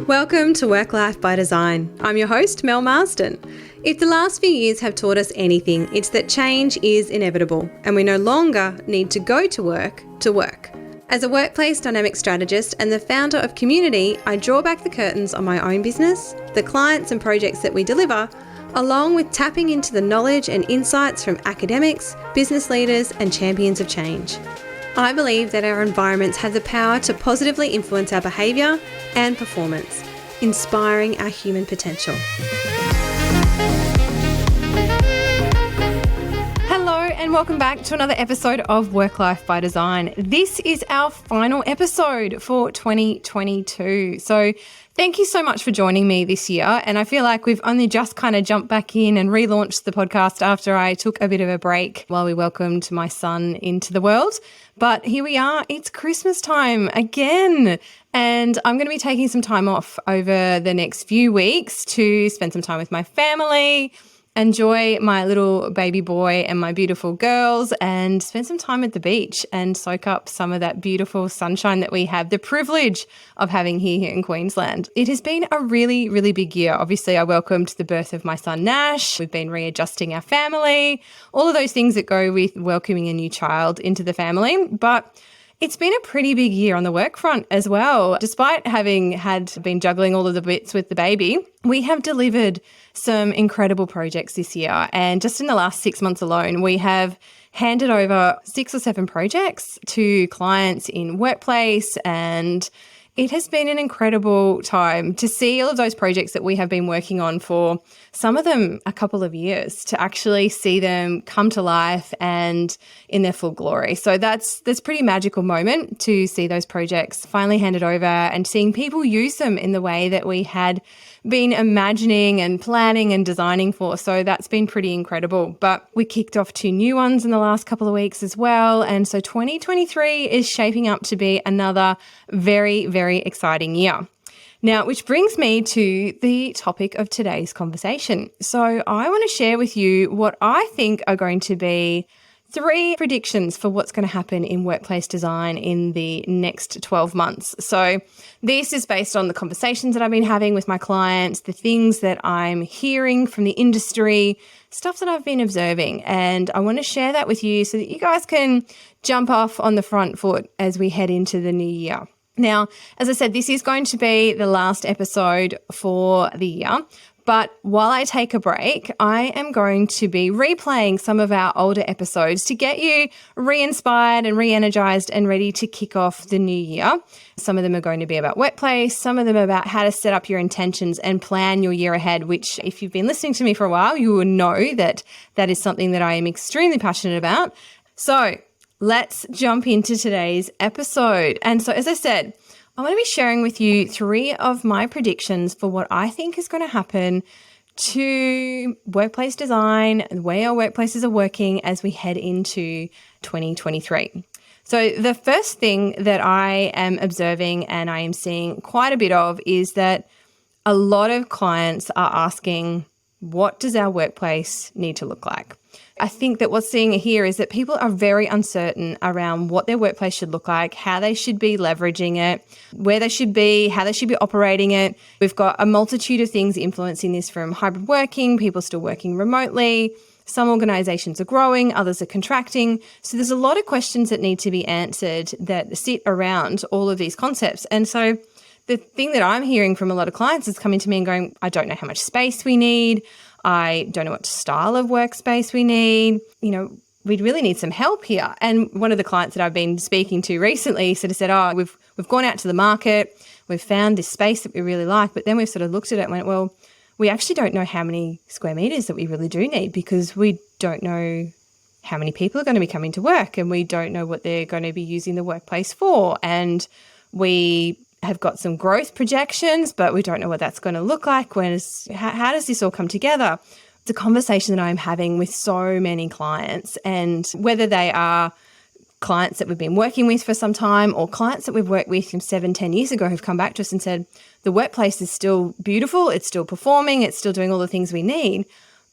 Welcome to Work Life by Design. I'm your host, Mel Marsden. If the last few years have taught us anything, it's that change is inevitable and we no longer need to go to work to work. As a workplace dynamic strategist and the founder of Community, I draw back the curtains on my own business, the clients and projects that we deliver, along with tapping into the knowledge and insights from academics, business leaders and champions of change. I believe that our environments have the power to positively influence our behaviour and performance, inspiring our human potential. Hello and welcome back to another episode of Work Life by Design. This is our final episode for 2022. So thank you so much for joining me this year. And I feel like we've only just kind of jumped back in and relaunched the podcast after I took a bit of a break while we welcomed my son into the world. But here we are, it's Christmas time again. And I'm going to be taking some time off over the next few weeks to spend some time with my family, enjoy my little baby boy and my beautiful girls, and spend some time at the beach and soak up some of that beautiful sunshine that we have the privilege of having here in Queensland. It has been a really, really big year. Obviously, I welcomed the birth of my son Nash. We've been readjusting our family, all of those things that go with welcoming a new child into the family. But it's been a pretty big year on the work front as well. Despite having been juggling all of the bits with the baby, we have delivered some incredible projects this year. And just in the last 6 months alone, we have handed over 6 or 7 projects to clients in workplace, and it has been an incredible time to see all of those projects that we have been working on for some of them a couple of years, to actually see them come to life and in their full glory. So that's pretty magical moment to see those projects finally handed over and seeing people use them in the way that we had been imagining and planning and designing for. So that's been pretty incredible. But we kicked off 2 new ones in the last couple of weeks as well. And so 2023 is shaping up to be another very, very exciting year. Now, which brings me to the topic of today's conversation. So I want to share with you what I think are going to be 3 predictions for what's going to happen in workplace design in the next 12 months. So this is based on the conversations that I've been having with my clients, the things that I'm hearing from the industry, stuff that I've been observing. And I want to share that with you so that you guys can jump off on the front foot as we head into the new year. Now, as I said, this is going to be the last episode for the year. But while I take a break, I am going to be replaying some of our older episodes to get you re-inspired and re-energized and ready to kick off the new year. Some of them are going to be about workplace, some of them about how to set up your intentions and plan your year ahead, which if you've been listening to me for a while, you will know that that is something that I am extremely passionate about. So let's jump into today's episode. And so as I said, I want to be sharing with you 3 of my predictions for what I think is going to happen to workplace design and the way our workplaces are working as we head into 2023. So the first thing that I am observing and I am seeing quite a bit of is that a lot of clients are asking, what does our workplace need to look like? I think that what's seeing here is that people are very uncertain around what their workplace should look like, how they should be leveraging it, where they should be, how they should be operating it. We've got a multitude of things influencing this, from hybrid working, people still working remotely. Some organizations are growing, others are contracting. So there's a lot of questions that need to be answered that sit around all of these concepts. And so the thing that I'm hearing from a lot of clients is coming to me and going, I don't know how much space we need. I don't know what style of workspace we need. We'd really need some help here. And one of the clients that I've been speaking to recently sort of said, we've gone out to the market, we've found this space that we really like, but then we've sort of looked at it and went, well, we actually don't know how many square meters that we really do need, because we don't know how many people are going to be coming to work and we don't know what they're going to be using the workplace for. And we have got some growth projections, but we don't know what that's going to look like. How does this all come together? It's a conversation that I'm having with so many clients, and whether they are clients that we've been working with for some time or clients that we've worked with from 7-10 years ago who've come back to us and said, the workplace is still beautiful, it's still performing, it's still doing all the things we need,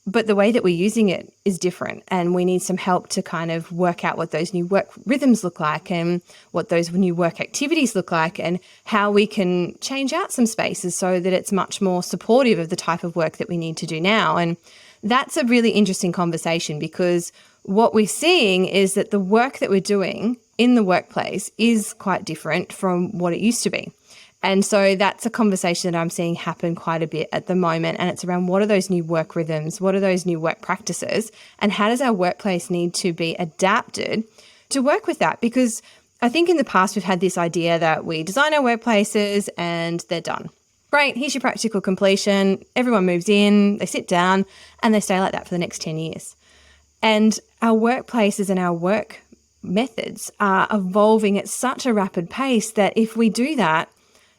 but the way that we're using it is different, and we need some help to kind of work out what those new work rhythms look like and what those new work activities look like and how we can change out some spaces so that it's much more supportive of the type of work that we need to do now. And that's a really interesting conversation, because what we're seeing is that the work that we're doing in the workplace is quite different from what it used to be. And so that's a conversation that I'm seeing happen quite a bit at the moment. And it's around, what are those new work rhythms? What are those new work practices? And how does our workplace need to be adapted to work with that? Because I think in the past we've had this idea that we design our workplaces and they're done. Great, here's your practical completion. Everyone moves in, they sit down, and they stay like that for the next 10 years. And our workplaces and our work methods are evolving at such a rapid pace that if we do that,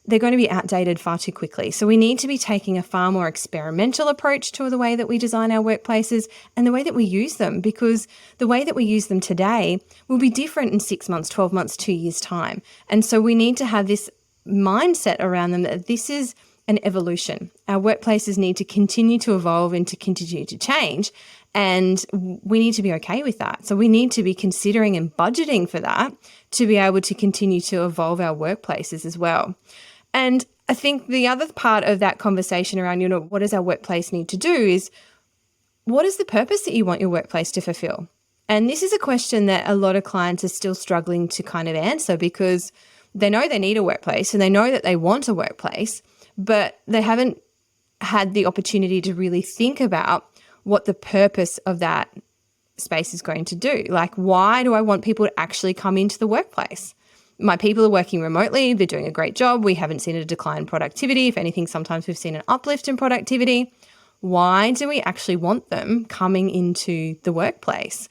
they're going to be outdated far too quickly. So we need to be taking a far more experimental approach to the way that we design our workplaces and the way that we use them, because the way that we use them today will be different in 6 months, 12 months, 2 years' time. And so we need to have this mindset around them that this is an evolution. Our workplaces need to continue to evolve and to continue to change. And we need to be okay with that. So we need to be considering and budgeting for that to be able to continue to evolve our workplaces as well. And I think the other part of that conversation around, what does our workplace need to do is, what is the purpose that you want your workplace to fulfill? And this is a question that a lot of clients are still struggling to kind of answer, because they know they need a workplace and they know that they want a workplace, but they haven't had the opportunity to really think about what the purpose of that space is going to do. Like, why do I want people to actually come into the workplace? My people are working remotely. They're doing a great job. We haven't seen a decline in productivity. If anything, sometimes we've seen an uplift in productivity. Why do we actually want them coming into the workplace?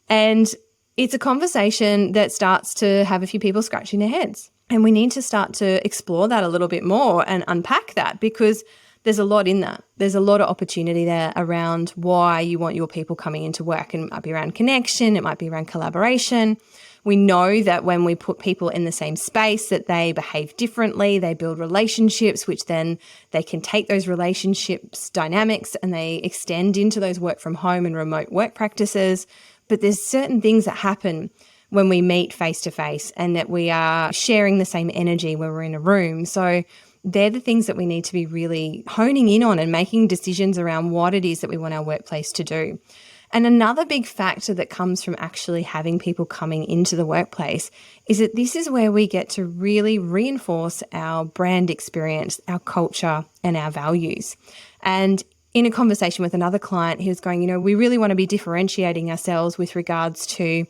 And it's a conversation that starts to have a few people scratching their heads. And we need to start to explore that a little bit more and unpack that, because there's a lot in that. There's a lot of opportunity there around why you want your people coming into work. And it might be around connection. It might be around collaboration. We know that when we put people in the same space, that they behave differently, they build relationships, which then they can take those relationships dynamics and they extend into those work from home and remote work practices. But there's certain things that happen when we meet face to face and that we are sharing the same energy when we're in a room. So they're the things that we need to be really honing in on and making decisions around what it is that we want our workplace to do. And another big factor that comes from actually having people coming into the workplace is that this is where we get to really reinforce our brand experience, our culture, and our values. And in a conversation with another client, he was going, we really want to be differentiating ourselves with regards to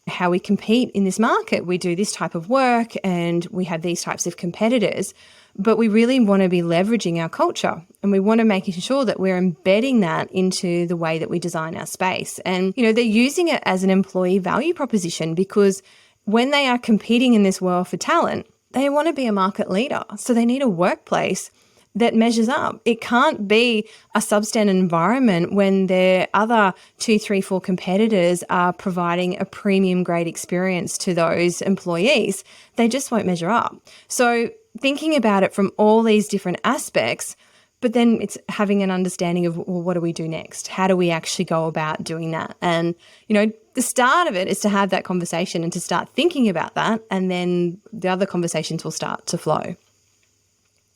how we compete in this market. We do this type of work and we have these types of competitors, but we really want to be leveraging our culture and we want to make sure that we're embedding that into the way that we design our space. And, they're using it as an employee value proposition, because when they are competing in this world for talent, they want to be a market leader. So they need a workplace that measures up. It can't be a substandard environment when their other 2, 3, 4 competitors are providing a premium grade experience to those employees. They just won't measure up. So thinking about it from all these different aspects, but then it's having an understanding of, well, what do we do next? How do we actually go about doing that? And, the start of it is to have that conversation and to start thinking about that. And then the other conversations will start to flow.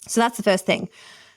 So that's the first thing.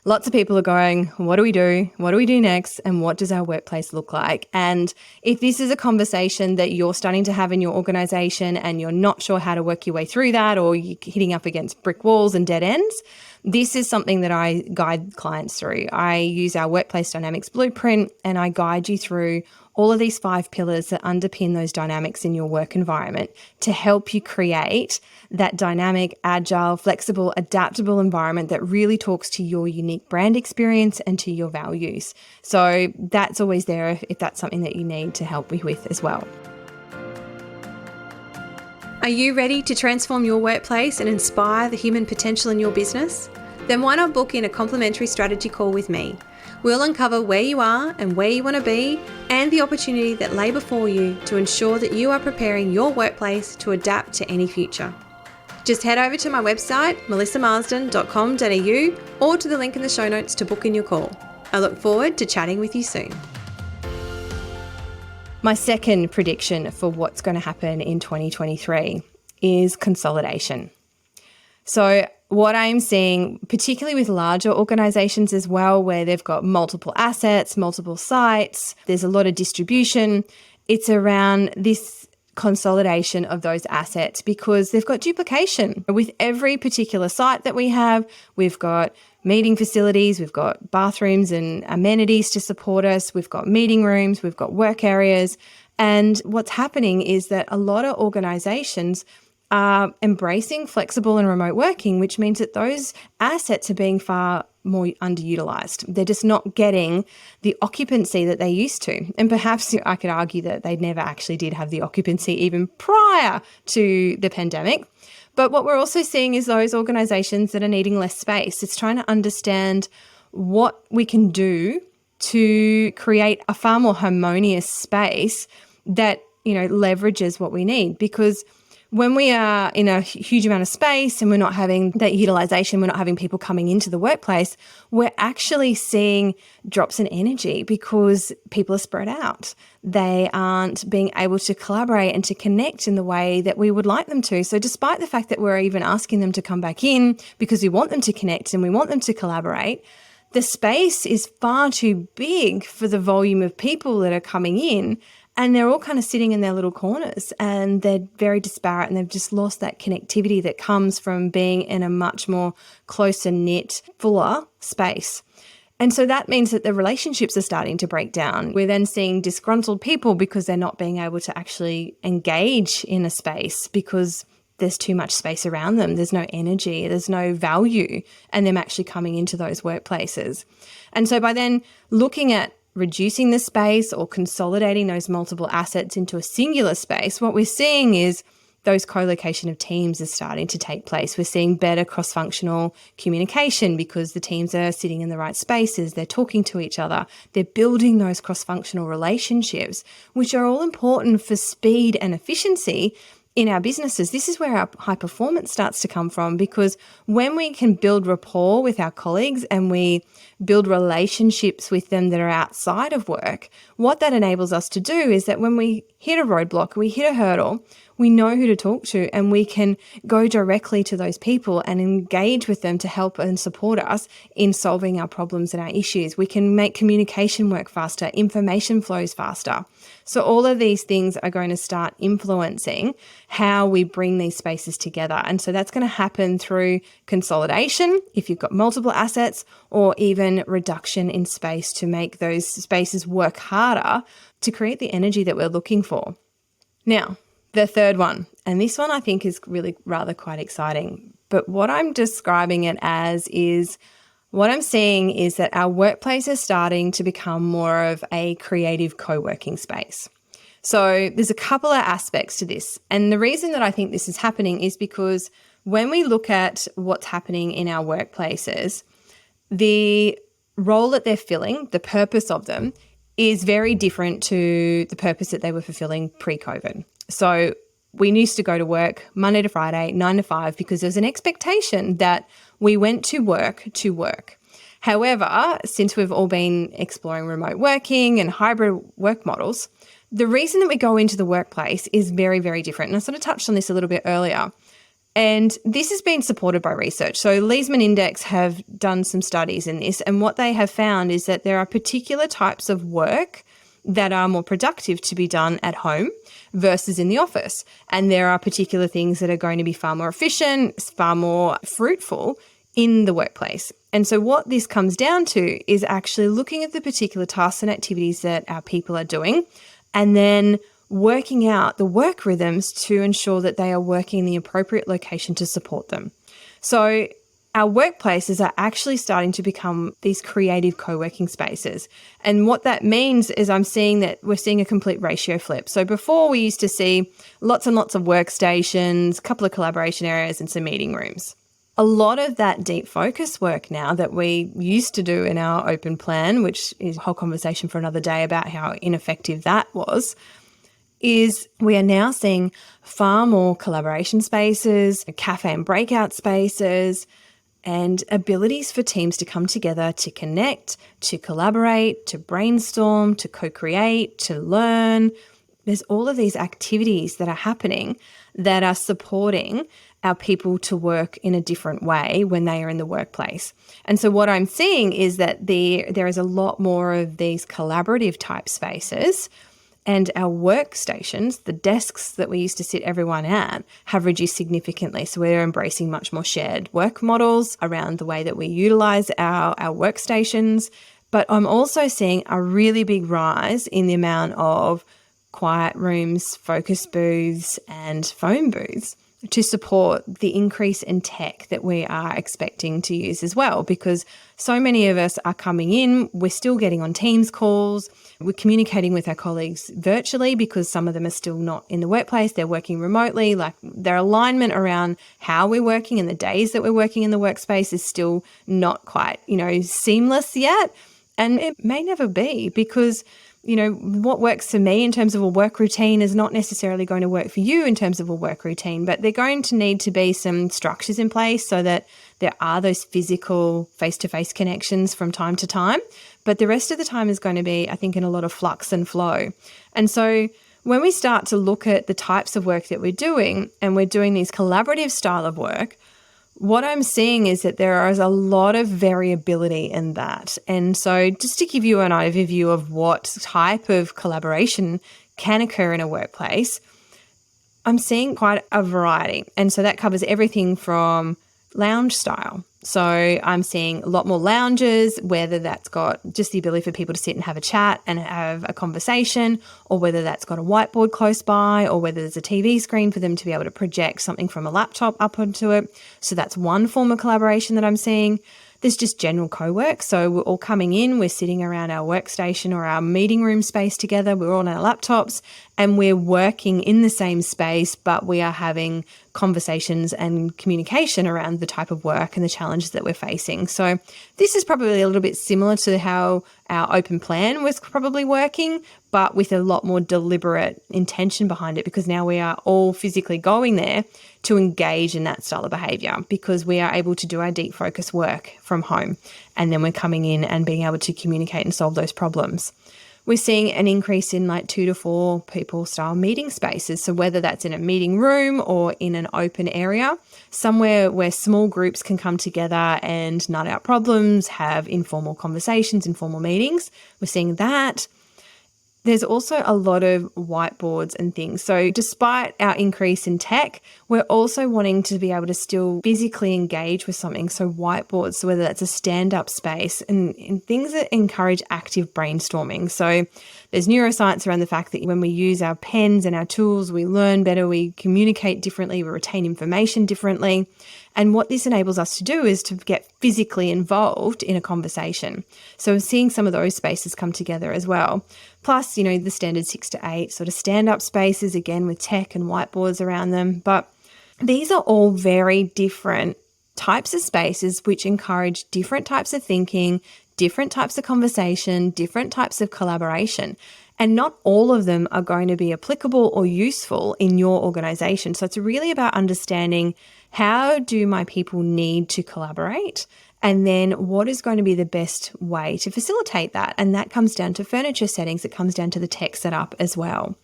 Lots of people are going, what do we do? What do we do next? And what does our workplace look like? And if this is a conversation that you're starting to have in your organization and you're not sure how to work your way through that, or you're hitting up against brick walls and dead ends, this is something that I guide clients through. I use our Workplace Dynamics Blueprint and I guide you through all of these 5 pillars that underpin those dynamics in your work environment to help you create that dynamic, agile, flexible, adaptable environment that really talks to your unique brand experience and to your values. So that's always there if that's something that you need to help me with as well. Are you ready to transform your workplace and inspire the human potential in your business? Then why not book in a complimentary strategy call with me? We'll uncover where you are and where you want to be and the opportunity that lay before you to ensure that you are preparing your workplace to adapt to any future. Just head over to my website, melissamarsden.com.au, or to the link in the show notes to book in your call. I look forward to chatting with you soon. My second prediction for what's going to happen in 2023 is consolidation. So what I'm seeing, particularly with larger organizations as well, where they've got multiple assets, multiple sites, there's a lot of distribution, it's around this consolidation of those assets because they've got duplication. With every particular site that we have, we've got meeting facilities, we've got bathrooms and amenities to support us, we've got meeting rooms, we've got work areas. And what's happening is that a lot of organizations are embracing flexible and remote working, which means that those assets are being far more underutilized. They're just not getting the occupancy that they used to. And perhaps I could argue that they never actually did have the occupancy even prior to the pandemic. But what we're also seeing is those organizations that are needing less space. It's trying to understand what we can do to create a far more harmonious space that, leverages what we need. Because when we are in a huge amount of space and we're not having that utilization, we're not having people coming into the workplace, we're actually seeing drops in energy because people are spread out. They aren't being able to collaborate and to connect in the way that we would like them to. So despite the fact that we're even asking them to come back in because we want them to connect and we want them to collaborate, the space is far too big for the volume of people that are coming in. And they're all kind of sitting in their little corners and they're very disparate and they've just lost that connectivity that comes from being in a much more closer knit, fuller space. And so that means that the relationships are starting to break down. We're then seeing disgruntled people because they're not being able to actually engage in a space because there's too much space around them. There's no energy, there's no value, and them actually coming into those workplaces. And so by then looking at reducing the space or consolidating those multiple assets into a singular space, what we're seeing is those co-location of teams is starting to take place. We're seeing better cross-functional communication because the teams are sitting in the right spaces, they're talking to each other, they're building those cross-functional relationships, which are all important for speed and efficiency in our businesses. This is where our high performance starts to come from, because when we can build rapport with our colleagues and we build relationships with them that are outside of work, what that enables us to do is that when we hit a roadblock, we hit a hurdle, we know who to talk to and we can go directly to those people and engage with them to help and support us in solving our problems and our issues. We can make communication work faster, information flows faster. So all of these things are going to start influencing how we bring these spaces together. And so that's going to happen through consolidation, if you've got multiple assets, or even reduction in space to make those spaces work harder to create the energy that we're looking for. Now, the third one, and this one I think is really rather quite exciting, but what I'm describing it as is what I'm seeing is that our workplace is starting to become more of a creative co-working space. So there's a couple of aspects to this. And the reason that I think this is happening is because when we look at what's happening in our workplaces, the role that they're filling, the purpose of them, is very different to the purpose that they were fulfilling pre-COVID. So we used to go to work Monday to Friday, 9 to 5, because there's an expectation that we went to work to work. However, since we've all been exploring remote working and hybrid work models, the reason that we go into the workplace is very, very different. And I sort of touched on this a little bit earlier. And this has been supported by research. So Leesman Index have done some studies in this, and what they have found is that there are particular types of work that are more productive to be done at home versus in the office. And there are particular things that are going to be far more efficient, far more fruitful in the workplace. And so what this comes down to is actually looking at the particular tasks and activities that our people are doing, and then working out the work rhythms to ensure that they are working in the appropriate location to support them. So our workplaces are actually starting to become these creative co-working spaces. And what that means is I'm seeing that we're seeing a complete ratio flip. So before we used to see lots and lots of workstations, a couple of collaboration areas and some meeting rooms. A lot of that deep focus work now that we used to do in our open plan, which is a whole conversation for another day about how ineffective that was, is we are now seeing far more collaboration spaces, cafe and breakout spaces, and abilities for teams to come together to connect, to collaborate, to brainstorm, to co-create, to learn, there's all of these activities that are happening that are supporting our people to work in a different way when they are in the workplace. And so what I'm seeing is that there is a lot more of these collaborative type spaces, and our workstations, the desks that we used to sit everyone at, have reduced significantly. So we're embracing much more shared work models around the way that we utilize our workstations. But I'm also seeing a really big rise in the amount of quiet rooms, focus booths, and phone booths to support the increase in tech that we are expecting to use as well, because so many of us are coming in, we're still getting on Teams calls, we're communicating with our colleagues virtually because some of them are still not in the workplace, they're working remotely, like their alignment around how we're working and the days that we're working in the workspace is still not quite, seamless yet. And it may never be, because what works for me in terms of a work routine is not necessarily going to work for you in terms of a work routine, but they're going to need to be some structures in place so that there are those physical face-to-face connections from time to time. But the rest of the time is going to be, I think, in a lot of flux and flow. And so when we start to look at the types of work that we're doing, and we're doing these collaborative style of work, what I'm seeing is that there is a lot of variability in that. And so just to give you an overview of what type of collaboration can occur in a workplace, I'm seeing quite a variety. And so that covers everything from lounge style. So I'm seeing a lot more lounges, whether that's got just the ability for people to sit and have a chat and have a conversation, or whether that's got a whiteboard close by, or whether there's a TV screen for them to be able to project something from a laptop up onto it. So that's one form of collaboration that I'm seeing. There's just general co-work. So we're all coming in, we're sitting around our workstation or our meeting room space together, we're all on our laptops, and we're working in the same space, but we are having conversations and communication around the type of work and the challenges that we're facing. So this is probably a little bit similar to how our open plan was probably working, but with a lot more deliberate intention behind it, because now we are all physically going there to engage in that style of behavior, because we are able to do our deep focus work from home. And then we're coming in and being able to communicate and solve those problems. We're seeing an increase in like 2 to 4 people style meeting spaces. So whether that's in a meeting room or in an open area, somewhere where small groups can come together and nut out problems, have informal conversations, informal meetings, we're seeing that. There's also a lot of whiteboards and things. So despite our increase in tech, we're also wanting to be able to still physically engage with something. So whiteboards, so whether that's a stand-up space and things that encourage active brainstorming. So there's neuroscience around the fact that when we use our pens and our tools, we learn better, we communicate differently, we retain information differently. And what this enables us to do is to get physically involved in a conversation. So seeing some of those spaces come together as well. Plus, the standard 6 to 8 sort of stand-up spaces, again, with tech and whiteboards around them. But these are all very different types of spaces which encourage different types of thinking, different types of conversation, different types of collaboration. And not all of them are going to be applicable or useful in your organization. So it's really about understanding, how do my people need to collaborate? And then what is going to be the best way to facilitate that? And that comes down to furniture settings. It comes down to the tech setup as well.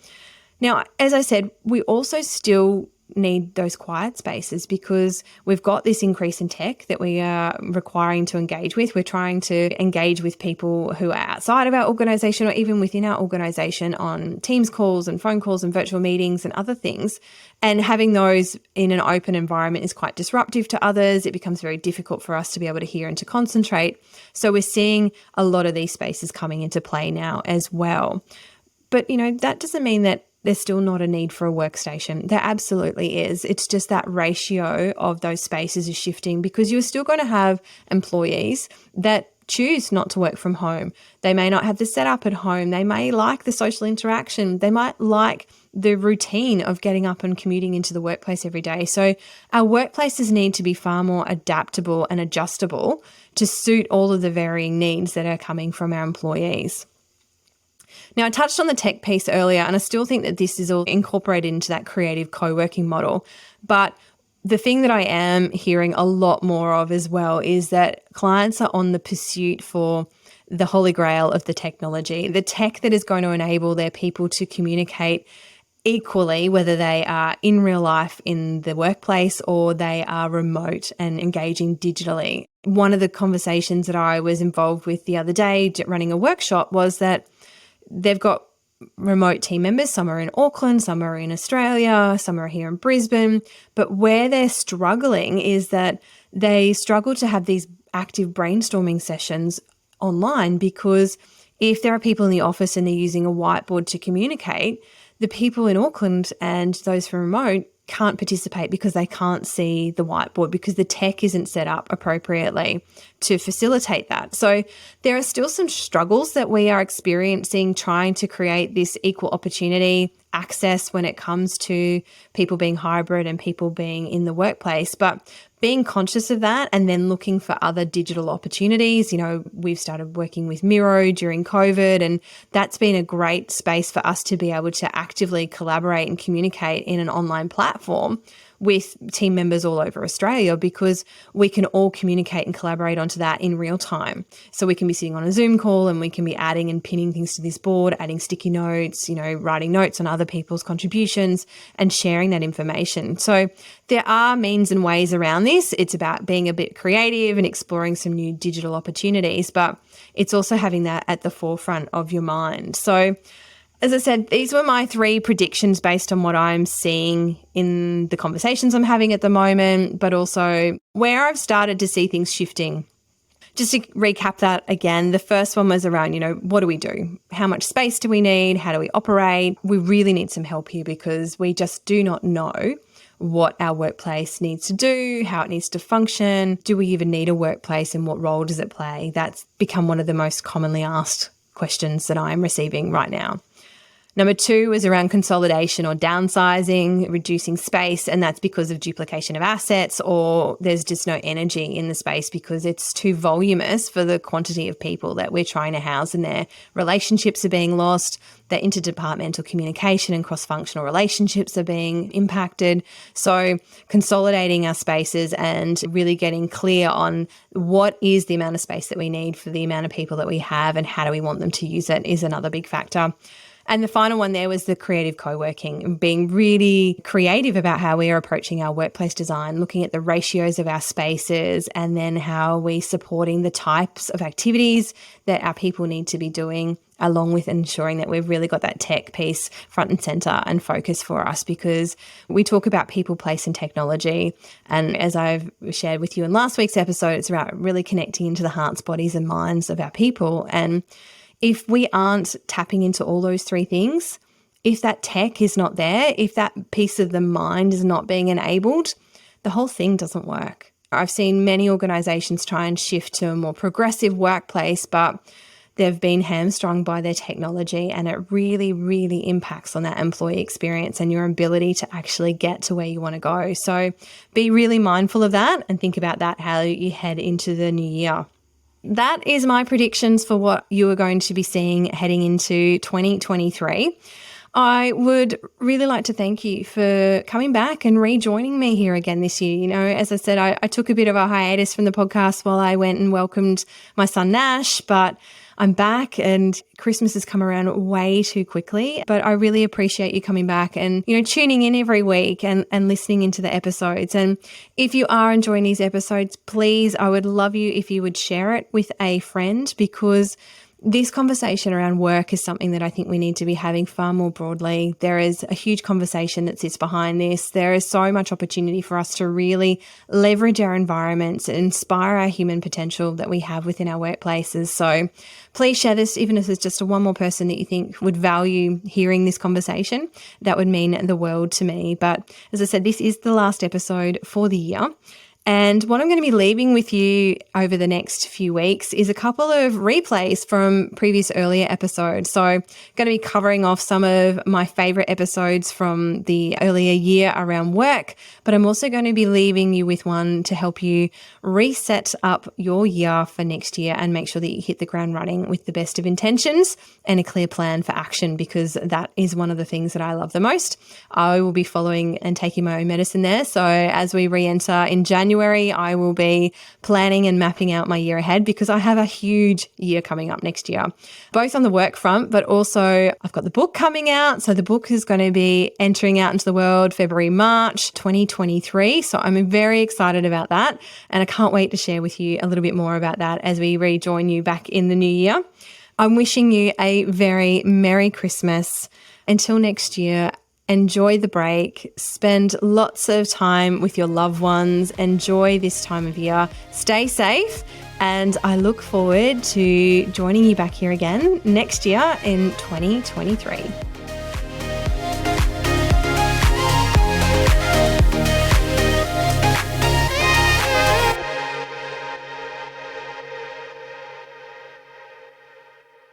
Now, as I said, we also still need those quiet spaces, because we've got this increase in tech that we are requiring to engage with. We're trying to engage with people who are outside of our organization or even within our organization on Teams calls and phone calls and virtual meetings and other things. And having those in an open environment is quite disruptive to others. It becomes very difficult for us to be able to hear and to concentrate. So we're seeing a lot of these spaces coming into play now as well. But, that doesn't mean that there's still not a need for a workstation. There absolutely is. It's just that ratio of those spaces is shifting, because you're still going to have employees that choose not to work from home. They may not have the setup at home. They may like the social interaction. They might like the routine of getting up and commuting into the workplace every day. So our workplaces need to be far more adaptable and adjustable to suit all of the varying needs that are coming from our employees. Now, I touched on the tech piece earlier, and I still think that this is all incorporated into that creative co-working model. But the thing that I am hearing a lot more of as well is that clients are on the pursuit for the holy grail of the technology, the tech that is going to enable their people to communicate equally, whether they are in real life in the workplace or they are remote and engaging digitally. One of the conversations that I was involved with the other day running a workshop was that they've got remote team members. Some are in Auckland, some are in Australia, some are here in Brisbane. But where they're struggling is that they struggle to have these active brainstorming sessions online, because if there are people in the office and they're using a whiteboard to communicate, the people in Auckland and those from remote can't participate because they can't see the whiteboard, because the tech isn't set up appropriately to facilitate that. So there are still some struggles that we are experiencing trying to create this equal opportunity access when it comes to people being hybrid and people being in the workplace. But being conscious of that and then looking for other digital opportunities. We've started working with Miro during COVID, and that's been a great space for us to be able to actively collaborate and communicate in an online platform with team members all over Australia, because we can all communicate and collaborate onto that in real time. So we can be sitting on a Zoom call and we can be adding and pinning things to this board, adding sticky notes, writing notes on other people's contributions and sharing that information. So there are means and ways around this. It's about being a bit creative and exploring some new digital opportunities, but it's also having that at the forefront of your mind. So as I said, these were my 3 predictions based on what I'm seeing in the conversations I'm having at the moment, but also where I've started to see things shifting. Just to recap that again, the first one was around, what do we do? How much space do we need? How do we operate? We really need some help here, because we just do not know what our workplace needs to do, how it needs to function. Do we even need a workplace, and what role does it play? That's become one of the most commonly asked questions that I'm receiving right now. Number 2 is around consolidation or downsizing, reducing space, and that's because of duplication of assets, or there's just no energy in the space because it's too voluminous for the quantity of people that we're trying to house in there. Relationships are being lost, the interdepartmental communication and cross-functional relationships are being impacted. So consolidating our spaces and really getting clear on what is the amount of space that we need for the amount of people that we have and how do we want them to use it is another big factor. And the final one there was the creative co-working, being really creative about how we are approaching our workplace design, looking at the ratios of our spaces, and then how we're supporting the types of activities that our people need to be doing, along with ensuring that we've really got that tech piece front and center and focus for us, because we talk about people, place and technology. And as I've shared with you in last week's episode, it's about really connecting into the hearts, bodies and minds of our people. And if we aren't tapping into all those 3 things, if that tech is not there, if that piece of the mind is not being enabled, the whole thing doesn't work. I've seen many organizations try and shift to a more progressive workplace, but they've been hamstrung by their technology, and it really, really impacts on that employee experience and your ability to actually get to where you want to go. So be really mindful of that and think about that how you head into the new year. That is my predictions for what you are going to be seeing heading into 2023. I would really like to thank you for coming back and rejoining me here again this year. As I said, I took a bit of a hiatus from the podcast while I went and welcomed my son Nash, but I'm back and Christmas has come around way too quickly. But I really appreciate you coming back and, tuning in every week and listening into the episodes. And if you are enjoying these episodes, please, I would love you if you would share it with a friend, because this conversation around work is something that I think we need to be having far more broadly. There is a huge conversation that sits behind this. There is so much opportunity for us to really leverage our environments and inspire our human potential that we have within our workplaces. So please share this, even if it's just one more person that you think would value hearing this conversation. That would mean the world to me. But as I said, this is the last episode for the year. And what I'm going to be leaving with you over the next few weeks is a couple of replays from previous earlier episodes. So I'm going to be covering off some of my favorite episodes from the earlier year around work, but I'm also going to be leaving you with one to help you reset up your year for next year and make sure that you hit the ground running with the best of intentions and a clear plan for action, because that is one of the things that I love the most. I will be following and taking my own medicine there. So as we re-enter in January, February, I will be planning and mapping out my year ahead because I have a huge year coming up next year, both on the work front, but also I've got the book coming out. So the book is going to be entering out into the world February, March 2023. So I'm very excited about that. And I can't wait to share with you a little bit more about that as we rejoin you back in the new year. I'm wishing you a very Merry Christmas. Until next year, enjoy the break, spend lots of time with your loved ones, enjoy this time of year, stay safe, and I look forward to joining you back here again next year in 2023.